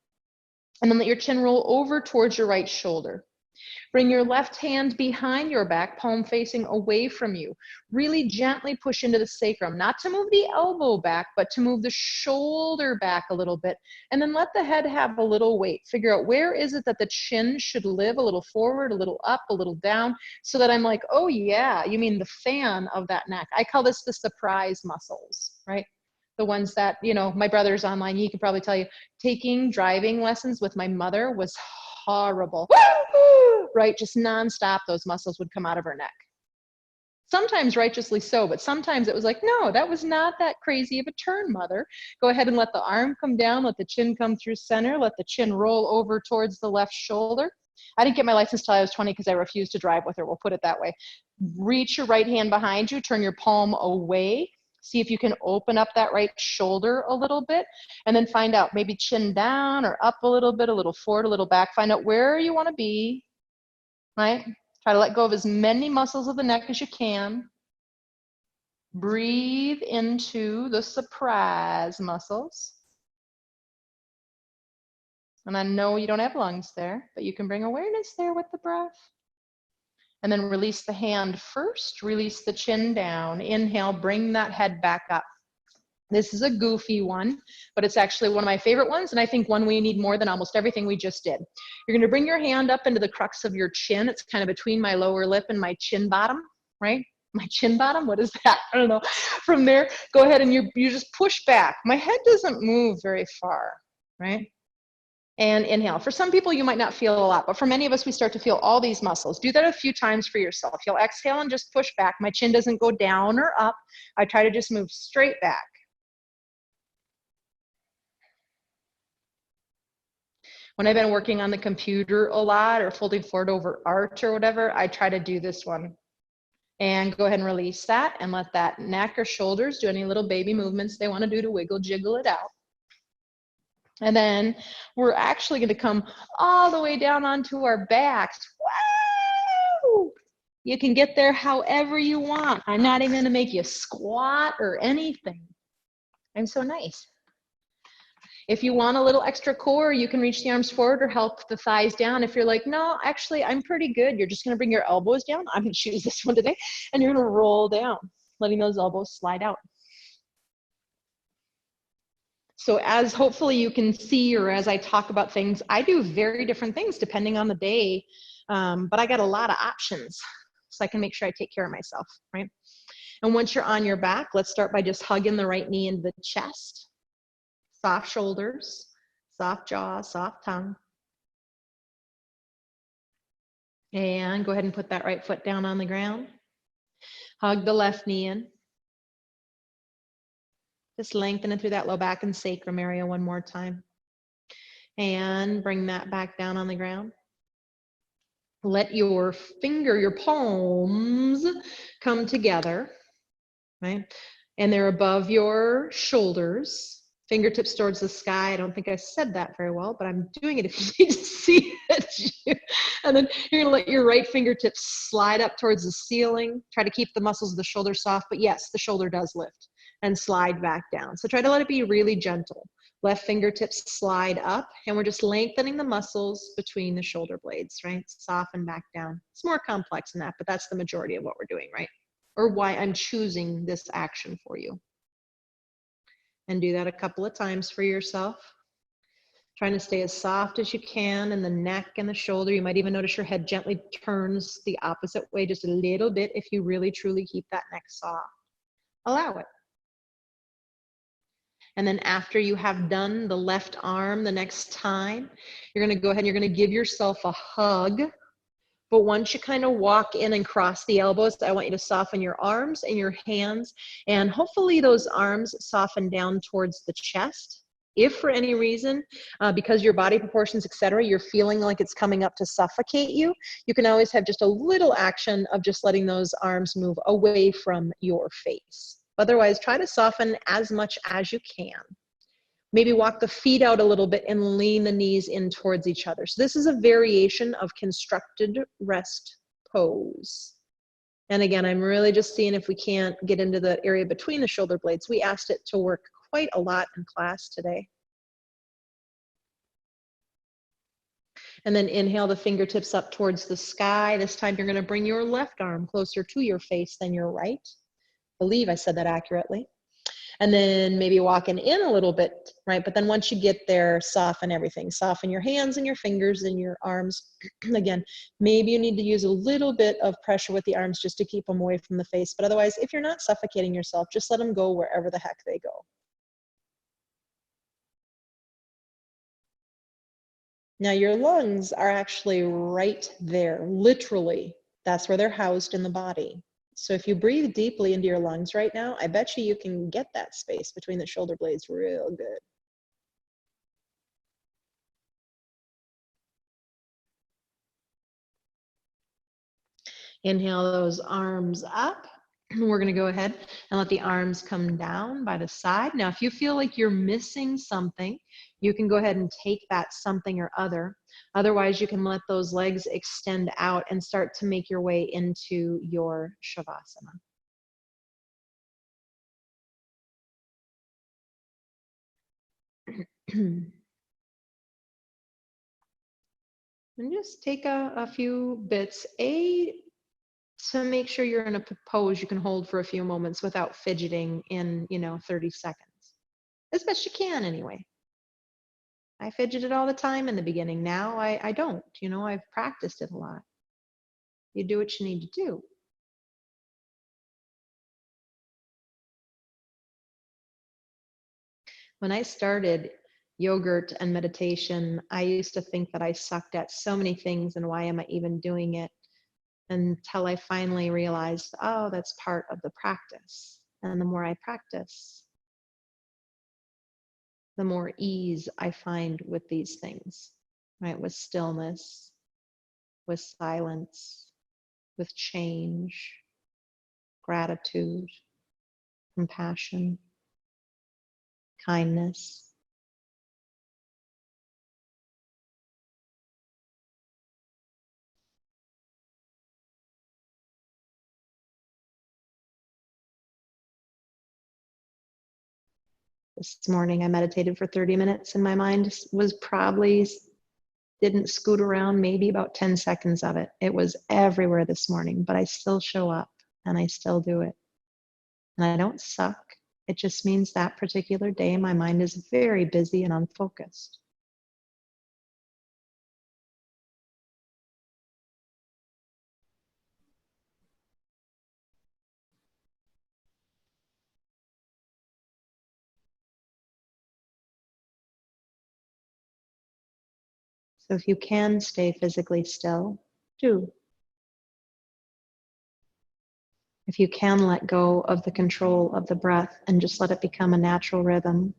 and then let your chin roll over towards your right shoulder. Bring your left hand behind your back, palm facing away from you. Really gently push into the sacrum, not to move the elbow back, but to move the shoulder back a little bit. And then let the head have a little weight. Figure out where is it that the chin should live, a little forward, a little up, a little down, so that I'm like, oh yeah, you mean the fan of that neck. I call this the surprise muscles, right? The ones that, you know, my brother's online, he could probably tell you, taking driving lessons with my mother was horrible. Right? Just nonstop, those muscles would come out of her neck. Sometimes righteously so, but sometimes it was like, no, that was not that crazy of a turn, mother. Go ahead and let the arm come down, let the chin come through center, let the chin roll over towards the left shoulder. I didn't get my license till I was 20 because I refused to drive with her. We'll put it that way. Reach your right hand behind you, turn your palm away. See if you can open up that right shoulder a little bit, and then find out, maybe chin down or up a little bit, a little forward, a little back. Find out where you want to be, right? Try to let go of as many muscles of the neck as you can. Breathe into the surprise muscles. And I know you don't have lungs there, but you can bring awareness there with the breath. And then release the hand first, release the chin down. Inhale, bring that head back up. This is a goofy one, but it's actually one of my favorite ones, and I think one we need more than almost everything we just did. You're gonna bring your hand up into the crux of your chin. It's kind of between my lower lip and my chin bottom, right? My chin bottom, what is that? I don't know. From there, go ahead and you just push back. My head doesn't move very far, right? And inhale. For some people, you might not feel a lot, but for many of us, we start to feel all these muscles. Do that a few times for yourself. You'll exhale and just push back. My chin doesn't go down or up. I try to just move straight back. When I've been working on the computer a lot or folding forward over art or whatever, I try to do this one. And go ahead and release that and let that neck or shoulders do any little baby movements they want to do to wiggle, jiggle it out. And then we're actually going to come all the way down onto our backs. Wow! You can get there however you want. I'm not even going to make you squat or anything. I'm so nice. If you want a little extra core, you can reach the arms forward or help the thighs down. If you're like, no, actually, I'm pretty good. You're just going to bring your elbows down. I'm going to choose this one today. And you're going to roll down, letting those elbows slide out. So as hopefully you can see, or as I talk about things, I do very different things depending on the day, but I got a lot of options so I can make sure I take care of myself, right? And once you're on your back, let's start by just hugging the right knee into the chest. Soft shoulders, soft jaw, soft tongue. And go ahead and put that right foot down on the ground. Hug the left knee in. Just lengthen it through that low back and sacrum area one more time. And bring that back down on the ground. Let your palms come together, right? And they're above your shoulders. Fingertips towards the sky. I don't think I said that very well, but I'm doing it if you need to see it. And then you're gonna let your right fingertips slide up towards the ceiling. Try to keep the muscles of the shoulder soft, but yes, the shoulder does lift and slide back down. So try to let it be really gentle. Left fingertips slide up, and we're just lengthening the muscles between the shoulder blades, right? Soften back down. It's more complex than that, but that's the majority of what we're doing, right? Or why I'm choosing this action for you. And do that a couple of times for yourself. Trying to stay as soft as you can in the neck and the shoulder. You might even notice your head gently turns the opposite way just a little bit if you really truly keep that neck soft. Allow it. And then after you have done the left arm the next time, you're going to go ahead and you're going to give yourself a hug. But once you kind of walk in and cross the elbows, I want you to soften your arms and your hands, and hopefully those arms soften down towards the chest. If for any reason, because your body proportions, etc., you're feeling like it's coming up to suffocate you, you can always have just a little action of just letting those arms move away from your face. Otherwise, try to soften as much as you can. Maybe walk the feet out a little bit and lean the knees in towards each other. So this is a variation of constructed rest pose. And again, I'm really just seeing if we can't get into the area between the shoulder blades. We asked it to work quite a lot in class today. And then inhale the fingertips up towards the sky. This time you're going to bring your left arm closer to your face than your right. I believe I said that accurately. And then maybe walking in a little bit, right? But then once you get there, soften everything. Soften your hands and your fingers and your arms. Again, maybe you need to use a little bit of pressure with the arms just to keep them away from the face. But otherwise, if you're not suffocating yourself, just let them go wherever the heck they go. Now your lungs are actually right there, literally. That's where they're housed in the body. So if you breathe deeply into your lungs right now, I bet you can get that space between the shoulder blades real good. Inhale those arms up. We're going to go ahead and let the arms come down by the side. Now, if you feel like you're missing something, you can go ahead and take that something or other. Otherwise, you can let those legs extend out and start to make your way into your Shavasana. And just take a few bits. To make sure you're in a pose you can hold for a few moments without fidgeting in, 30 seconds. As best you can, anyway. I fidgeted all the time in the beginning. Now I don't. I've practiced it a lot. You do what you need to do. When I started yogurt and meditation, I used to think that I sucked at so many things and why am I even doing it? Until I finally realized, oh, that's part of the practice. And the more I practice, the more ease I find with these things, right? With stillness, with silence, with change, gratitude, compassion, kindness. This morning I meditated for 30 minutes and my mind was probably, didn't scoot around, maybe about 10 seconds of it. It was everywhere this morning, but I still show up and I still do it. And I don't suck. It just means that particular day my mind is very busy and unfocused. So if you can stay physically still, do. If you can let go of the control of the breath and just let it become a natural rhythm,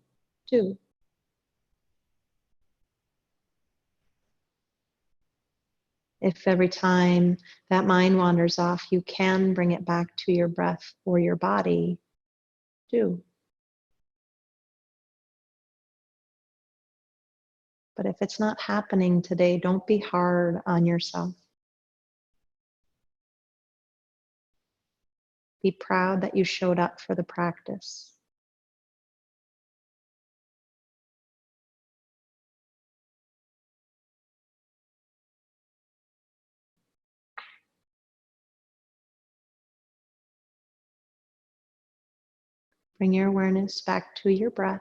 do. If every time that mind wanders off, you can bring it back to your breath or your body, do. But if it's not happening today, don't be hard on yourself. Be proud that you showed up for the practice. Bring your awareness back to your breath.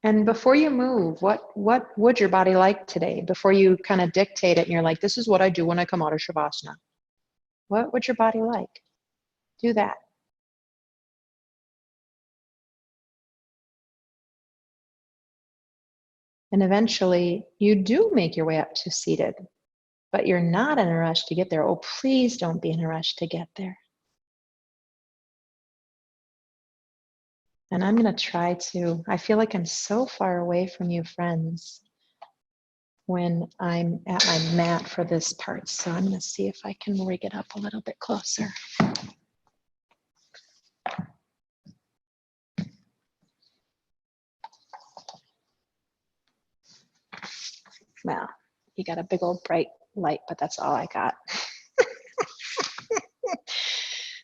And before you move, what would your body like today? Before you kind of dictate it and you're like, this is what I do when I come out of Shavasana. What would your body like? Do that. And eventually you do make your way up to seated, but you're not in a rush to get there. Oh, please don't be in a rush to get there. And I'm going to try to, I feel like I'm so far away from you friends when I'm at my mat for this part. So I'm going to see if I can rig it up a little bit closer. Well, you got a big old bright light, but that's all I got.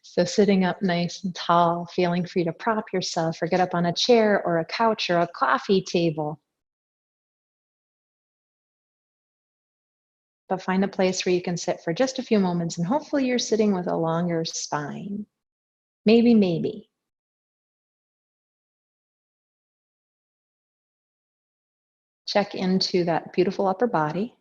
So sitting up nice and tall, feeling free to prop yourself or get up on a chair or a couch or a coffee table. But find a place where you can sit for just a few moments, and hopefully you're sitting with a longer spine. Maybe. Check into that beautiful upper body.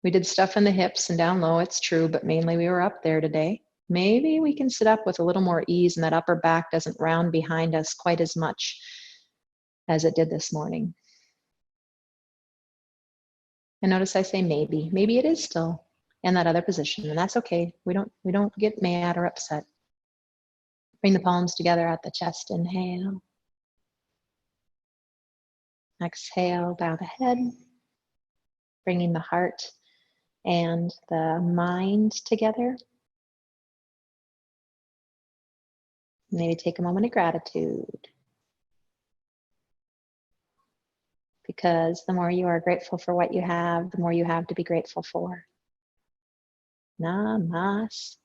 We did stuff in the hips and down low, it's true, but mainly we were up there today. Maybe we can sit up with a little more ease and that upper back doesn't round behind us quite as much as it did this morning. And notice I say maybe. Maybe it is still in that other position, and that's okay. We don't get mad or upset. Bring the palms together at the chest, inhale. Exhale, bow the head. Bringing the heart and the mind together. Maybe take a moment of gratitude. Because the more you are grateful for what you have, the more you have to be grateful for. Namaste.